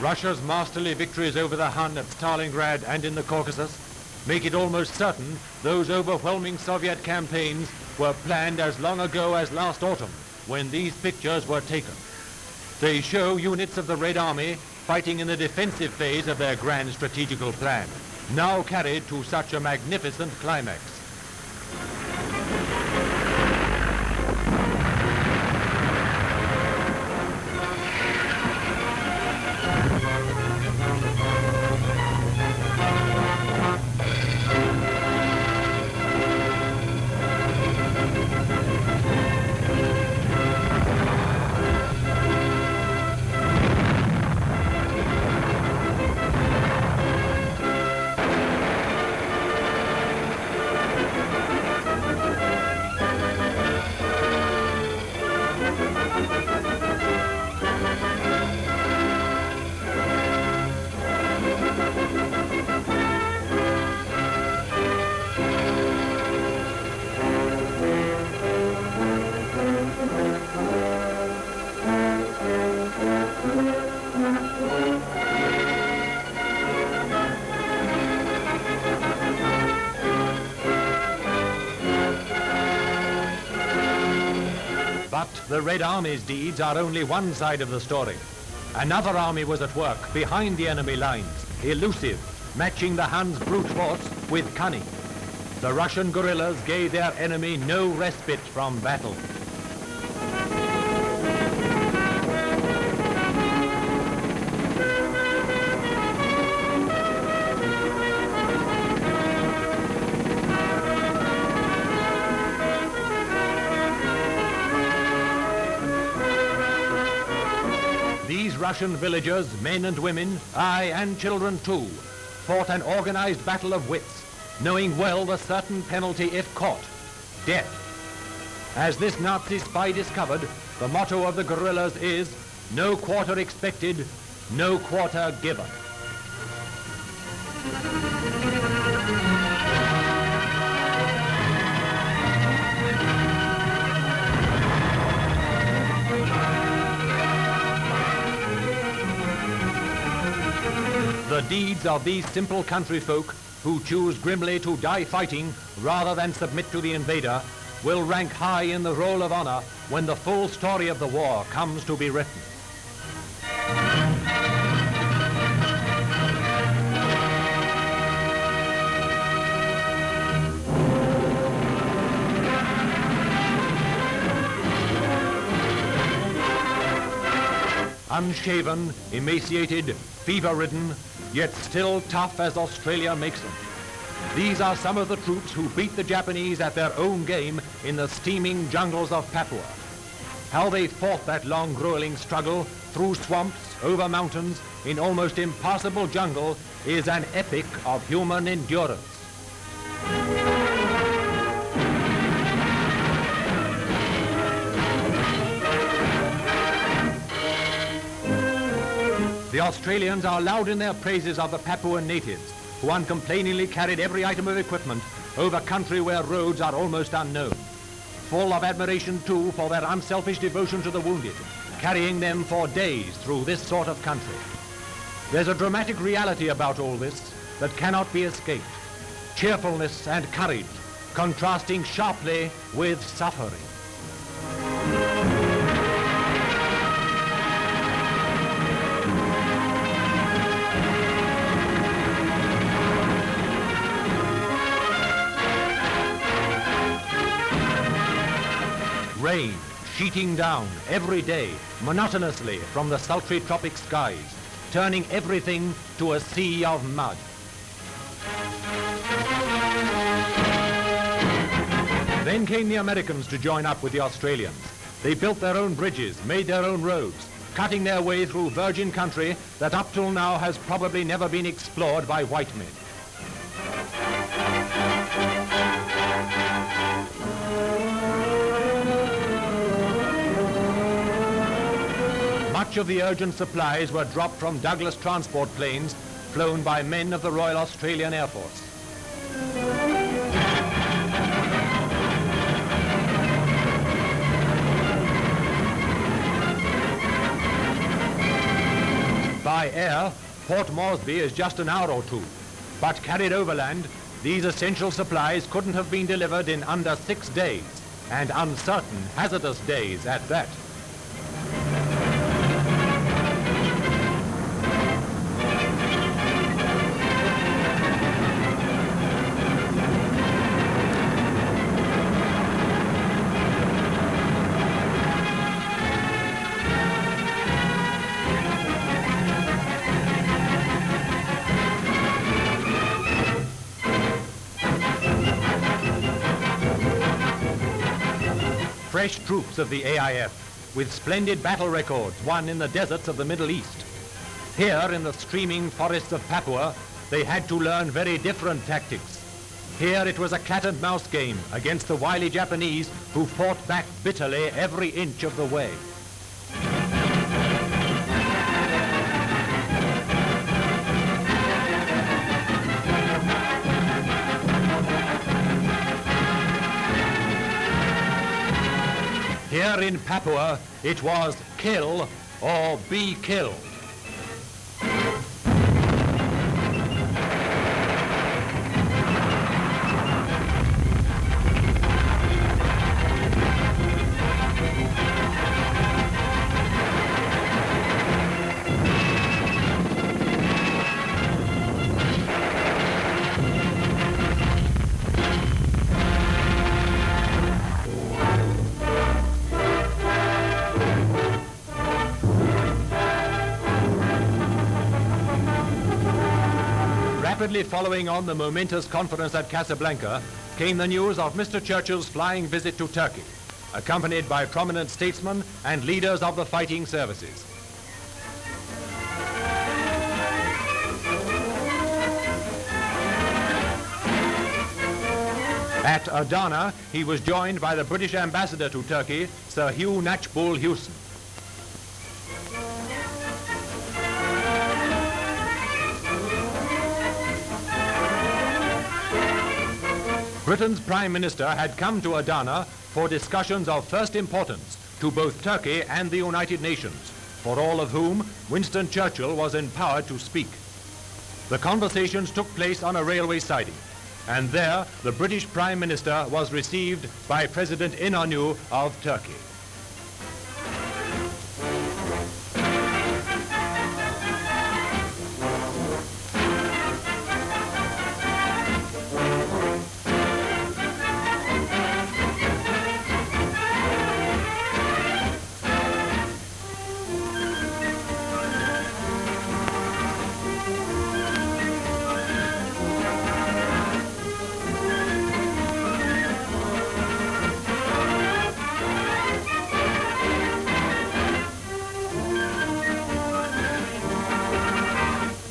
Russia's masterly victories over the Hun at Stalingrad and in the Caucasus make it almost certain those overwhelming Soviet campaigns were planned as long ago as last autumn, when these pictures were taken. They show units of the Red Army fighting in the defensive phase of their grand strategical plan, now carried to such a magnificent climax. But the Red Army's deeds are only one side of the story. Another army was at work behind the enemy lines, elusive, matching the Huns' brute force with cunning. The Russian guerrillas gave their enemy no respite from battle. These Russian villagers, men and women, aye, and children too, fought an organized battle of wits, knowing well the certain penalty if caught, death. As this Nazi spy discovered, the motto of the guerrillas is, no quarter expected, no quarter given. The deeds of these simple country folk who choose grimly to die fighting rather than submit to the invader will rank high in the roll of honor when the full story of the war comes to be written. Unshaven, emaciated, fever-ridden, yet still tough as Australia makes them. These are some of the troops who beat the Japanese at their own game in the steaming jungles of Papua. How they fought that long, grueling struggle through swamps, over mountains, in almost impassable jungle is an epic of human endurance. The Australians are loud in their praises of the Papuan natives, who uncomplainingly carried every item of equipment over country where roads are almost unknown. Full of admiration, too, for their unselfish devotion to the wounded, carrying them for days through this sort of country. There's a dramatic reality about all this that cannot be escaped. Cheerfulness and courage, contrasting sharply with suffering. Rain sheeting down every day, monotonously from the sultry tropic skies, turning everything to a sea of mud. Then came the Americans to join up with the Australians. They built their own bridges, made their own roads, cutting their way through virgin country that up till now has probably never been explored by white men. Much of the urgent supplies were dropped from Douglas transport planes flown by men of the Royal Australian Air Force. By air, Port Moresby is just an hour or two, but carried overland, these essential supplies couldn't have been delivered in under 6 days, and uncertain, hazardous days at that. Fresh troops of the AIF, with splendid battle records won in the deserts of the Middle East. Here, in the streaming forests of Papua, they had to learn very different tactics. Here it was a cat-and-mouse game against the wily Japanese, who fought back bitterly every inch of the way. Here in Papua, it was kill or be killed. Rapidly following on the momentous conference at Casablanca came the news of Mr. Churchill's flying visit to Turkey, accompanied by prominent statesmen and leaders of the fighting services. At Adana, he was joined by the British ambassador to Turkey, Sir Hugh Knatchbull Hewson. Britain's Prime Minister had come to Adana for discussions of first importance to both Turkey and the United Nations, for all of whom Winston Churchill was empowered to speak. The conversations took place on a railway siding, and there the British Prime Minister was received by President Inonu of Turkey.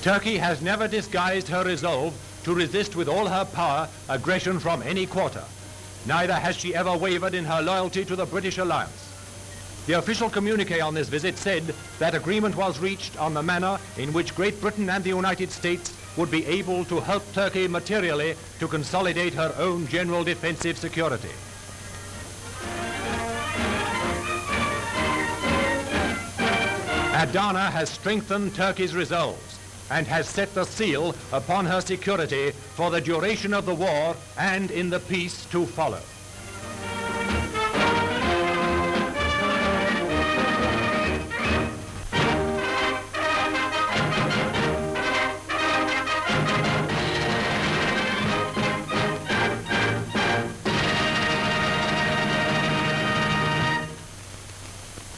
Turkey has never disguised her resolve to resist with all her power aggression from any quarter. Neither has she ever wavered in her loyalty to the British alliance. The official communique on this visit said that agreement was reached on the manner in which Great Britain and the United States would be able to help Turkey materially to consolidate her own general defensive security. Adana has strengthened Turkey's resolves and has set the seal upon her security for the duration of the war and in the peace to follow.